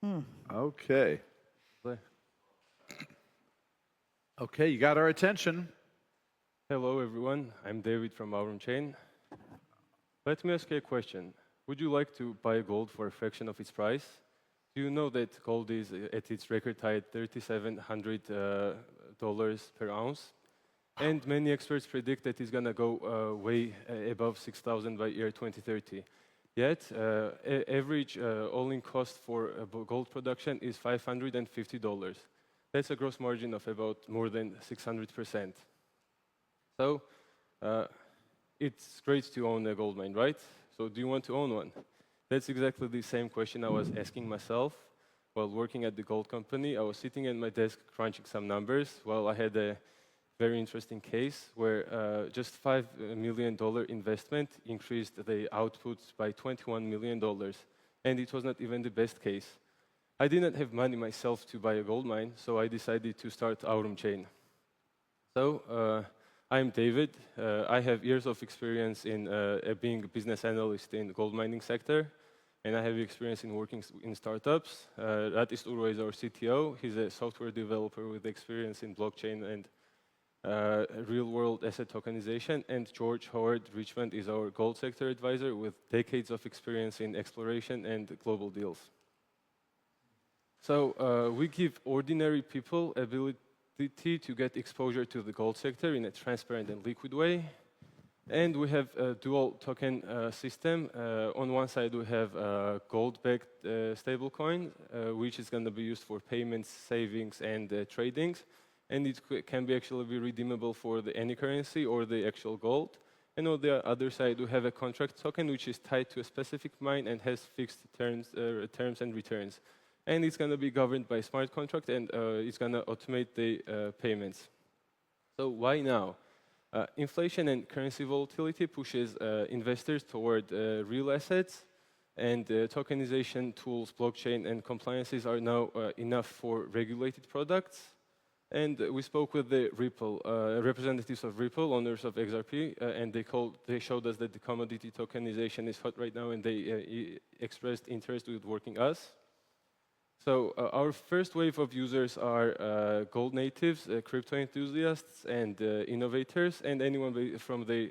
Okay. Okay, you got our attention. Hello, everyone. I'm David from AurumChain. Let me ask you a question. Would you like to buy gold for a fraction of its price? Do you know that gold is at its record high at $3,700 per ounce? And many experts predict that it's going to go way above 6,000 by year 2030. Yet, average all-in cost for gold production is $550. That's a gross margin of about more than 600%. So, it's great to own a gold mine, right? So, do you want to own one? That's exactly the same question I was asking myself while working at the gold company. I was sitting at my desk crunching some numbers while I had a very interesting case where just $5 million investment increased the output by $21 million. And it was not even the best case. I didn't have money myself to buy a gold mine, so I decided to start AurumChain. So, I'm David. I have years of experience in being a business analyst in the gold mining sector, and I have experience in working in startups. Ratis Uro is our CTO. He's a software developer with experience in blockchain and real-world asset tokenization. And George Howard Richmond is our gold sector advisor with decades of experience in exploration and global deals. So we give ordinary people ability to get exposure to the gold sector in a transparent and liquid way. And we have a dual token system. On one side, we have a gold-backed stablecoin, which is going to be used for payments, savings, and tradings. And it can be actually be redeemable for any currency or the actual gold. And on the other side, we have a contract token, which is tied to a specific mine and has fixed terms and returns. And it's going to be governed by a smart contract, and it's going to automate the payments. So why now? Inflation and currency volatility pushes investors toward real assets, and tokenization tools, blockchain, and compliances are now enough for regulated products. And we spoke with the Ripple representatives of Ripple, owners of XRP, and they showed us that the commodity tokenization is hot right now, and they expressed interest with working us. So our first wave of users are gold natives, crypto enthusiasts, and innovators, and anyone from the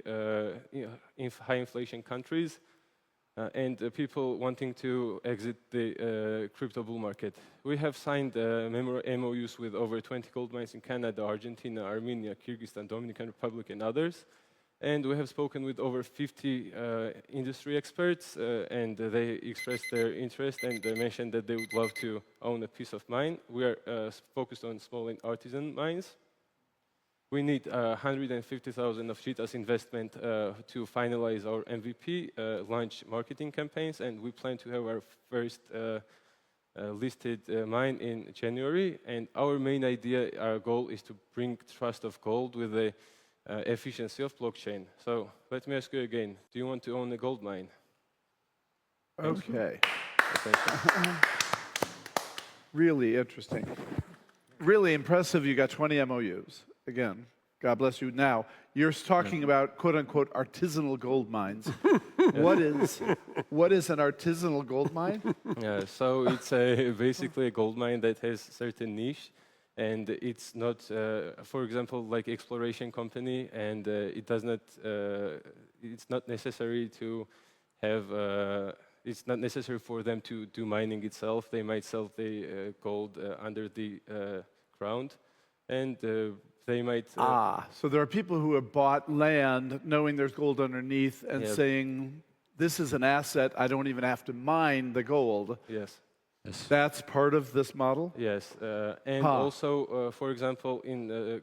high inflation countries, and people wanting to exit the crypto bull market. We have signed MOUs with over 20 gold mines in Canada, Argentina, Armenia, Kyrgyzstan, Dominican Republic, and others. And we have spoken with over 50 industry experts, and they expressed their interest and they mentioned that they would love to own a piece of mine. We are focused on small and artisan mines. We need 150,000 of GITA's investment to finalize our MVP, launch marketing campaigns, and we plan to have our first listed mine in January. And our main idea, our goal is to bring trust of gold with the efficiency of blockchain. So let me ask you again, do you want to own a gold mine? Okay. Really interesting. Really impressive. You got 20 MOUs. Again, God bless you. Now, you're talking about quote-unquote artisanal gold mines. What is an artisanal gold mine? Yeah, so it's basically a gold mine that has certain niche. And it's not, for example, like exploration company, and it's not necessary to have, it's not necessary for them to do mining itself. They might sell the gold under the ground, and they might... so there are people who have bought land knowing there's gold underneath and saying, this is an asset, I don't even have to mine the gold. Yes. Yes. That's part of this model? Yes, and also, for example, in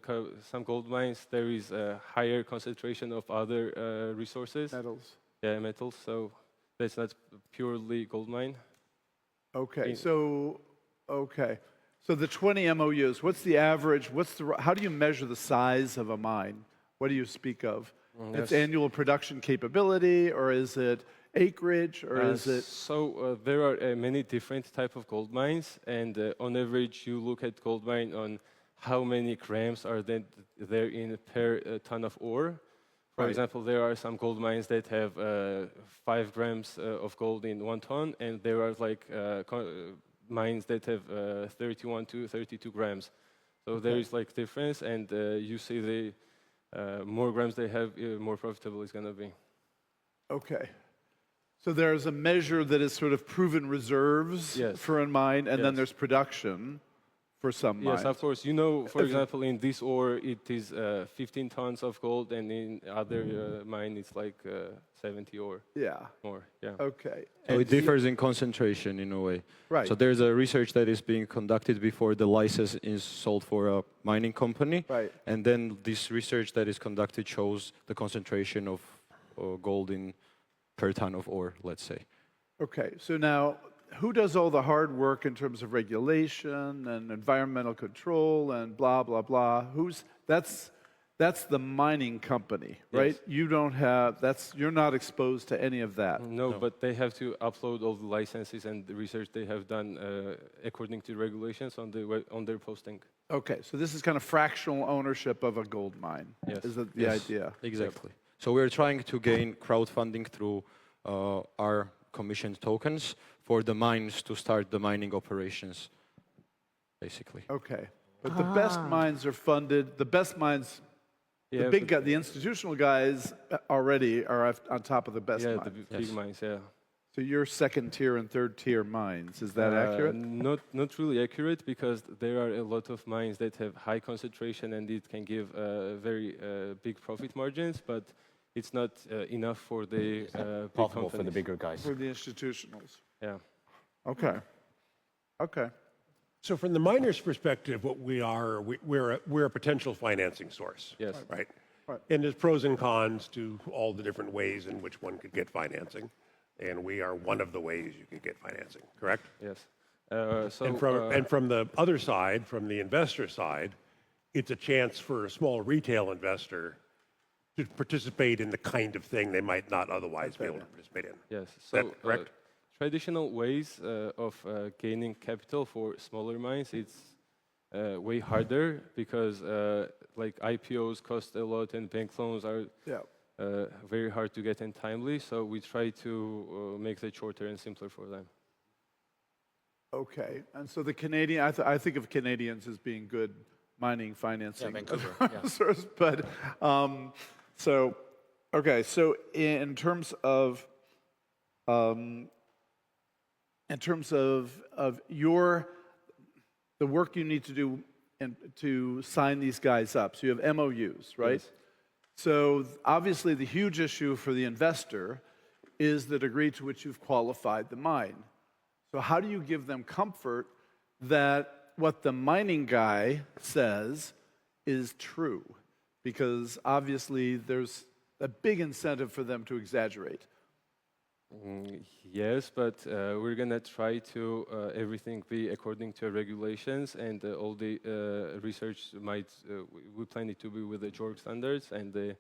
some gold mines, there is a higher concentration of other resources. Metals. Yeah, metals, so that's not purely gold mine. Okay, so the 20 MOUs, what's the average, how do you measure the size of a mine? What do you speak of? Its annual production capability, or is it acreage, or is it? So there are many different type of gold mines, and on average, you look at gold mine on how many grams are there in per ton of ore. For example, there are some gold mines that have 5 grams of gold in 1 ton, and there are like mines that have 31 to 32 grams. So there is like difference, and you see the more grams they have, more profitable it's going to be. Okay. So there's a measure that is sort of proven reserves Yes. for a mine, and then Yes. there's production for some mines. Yes, of course. You know, for example, in this ore, it is 15 tons of gold, and in other mine, it's like 70 or Yeah. more. Yeah. Okay. So it differs in concentration in a way. Right. So there's a research that is being conducted before the license is sold for a mining company. Right. And then this research that is conducted shows the concentration of gold in per ton of ore, let's say. Okay. So now, who does all the hard work in terms of regulation and environmental control and blah blah blah? That's the mining company, right? Yes. You don't have you're not exposed to any of that. No, but they have to upload all the licenses and the research they have done according to regulations on their posting. Okay, so this is kind of fractional ownership of a gold mine. Yes. Is that the Yes. idea? Exactly. So we're trying to gain crowdfunding through our commissioned tokens for the mines to start the mining operations, basically. Okay, but the best mines are funded. The best mines, Yeah, the big the institutional guys already are on top of the best yeah, mines. the big Yes. mines, yeah. So you're second tier and third tier mines. Is that accurate? Not really accurate, because there are a lot of mines that have high concentration and it can give very big profit margins, but it's not enough for the big Profitable companies. for the bigger guys. For the institutionals. Yeah. Okay. Okay. So from the miner's perspective, what we're a potential financing source. Yes. Right? Right. And there's pros and cons to all the different ways in which one could get financing. And we are one of the ways you could get financing, correct? Yes. And from the other side, from the investor side, it's a chance for a small retail investor to participate in the kind of thing they might not otherwise be able to participate in. Yes. Is that correct? Traditional ways of gaining capital for smaller mines, it's way harder, because like IPOs cost a lot and bank loans are Yeah. very hard to get and timely. So we try to make it shorter and simpler for them. Okay. And so the Canadian, I think of Canadians as being good mining financing. Vancouver, yeah. source, but so okay. So in terms of the work you need to do to sign these guys up, so you have MOUs, right? Yes. So obviously the huge issue for the investor is the degree to which you've qualified the mine. So how do you give them comfort that what the mining guy says is true? Because obviously there's a big incentive for them to exaggerate. Yes, but we're gonna try to everything be according to regulations, and all the research we plan it to be with the Georgian standards and the.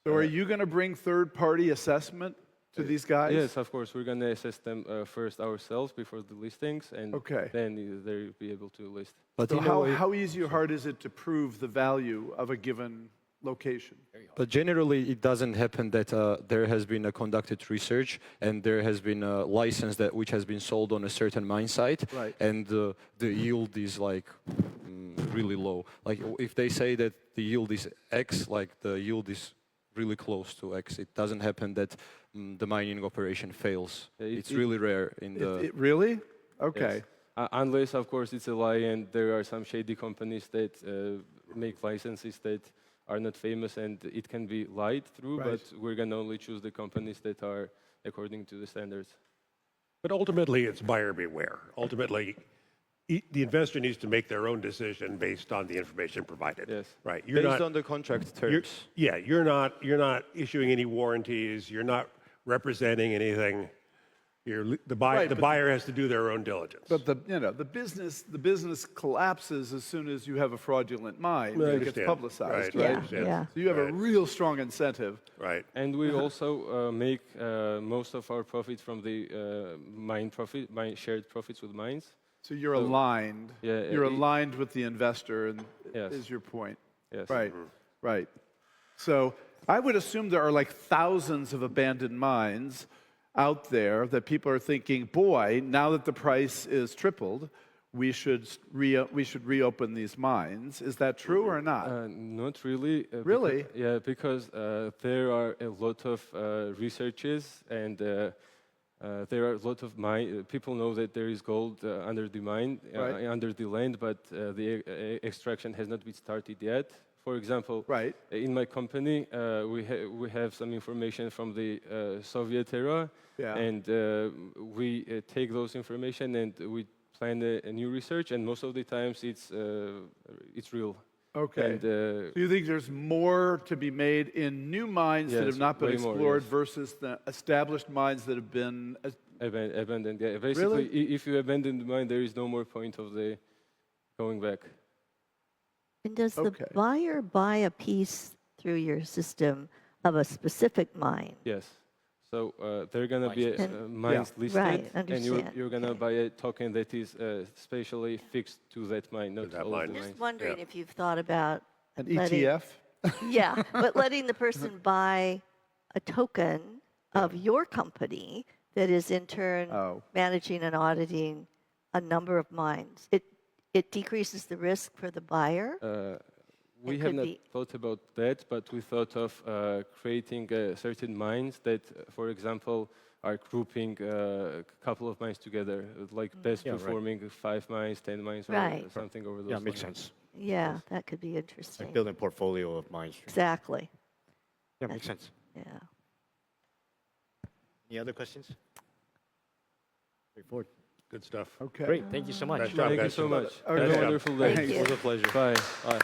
So are you going to bring third-party assessment to these guys? Yes, of course. We're gonna assess them first ourselves before the listings, and Okay. then they'll be able to list. But So in a way, how easy or hard is it to prove the value of a given location? but generally, it doesn't happen that there has been a conducted research and there has been a license which has been sold on a certain mine site, Right. and the yield is like really low. Like if they say that the yield is X, like the yield is really close to X. It doesn't happen that the mining operation fails. It's really rare in the. Really? Okay. Yes. Unless, of course, it's a lie, and there are some shady companies that make licenses that are not famous, and it can be lied through. Right. But we're gonna only choose the companies that are according to the standards. But ultimately, it's buyer beware. Ultimately, the investor needs to make their own decision based on the information provided. Yes. Right. You're Based not, on the contract you're, terms. yeah, you're not issuing any warranties. You're not representing anything. The Right, but buyer has to do their own diligence. But the business collapses as soon as you have a fraudulent mine. I It gets understand. publicized, Right, I right? understand. Yeah. So you have a Right. real strong incentive. Right. And we also make most of our profit from the shared profits with mines. So you're aligned. Yeah, You're aligned with the investor, and Yes. is your point. Yes. Right, right. So I would assume there are like thousands of abandoned mines. out there that people are thinking, boy, now that the price is tripled, we should reopen these mines. Is that true or not? Not really. Really? Because there are a lot of researches and there are a lot of people know that there is gold under the mine, under the land, but the extraction has not been started yet. For example, in my company, we have some information from the Soviet era, and we take those information and we plan a new research, and most of the times it's real. Okay. And, so you think there's more to be made in new mines that have not been explored versus the established mines that have been abandoned? Yeah. Basically, if you abandon the mine, there is no more point of the going back. And does the buyer buy a piece through your system of a specific mine? Yes. So there are going to be mines listed, and you're going to buy a token that is spatially fixed to that mine, not all of the mines. I'm just wondering if you've thought about an ETF? Yeah, but letting the person buy a token of your company that is in turn managing and auditing a number of mines. It decreases the risk for the buyer? We have not thought about that, but we thought of creating certain mines that, for example, are grouping a couple of mines together, like best performing 5 mines, 10 mines, or something over those lines. Yeah, makes sense. Yeah, that could be interesting. Like building a portfolio of mines. Exactly. Yeah, makes sense. Yeah. Any other questions? Straightforward. Good stuff. Okay. Great. Thank you so much. Nice job, Thank you guys. so much. Okay. Have a wonderful day. Thank you. It was a pleasure. Bye. Bye.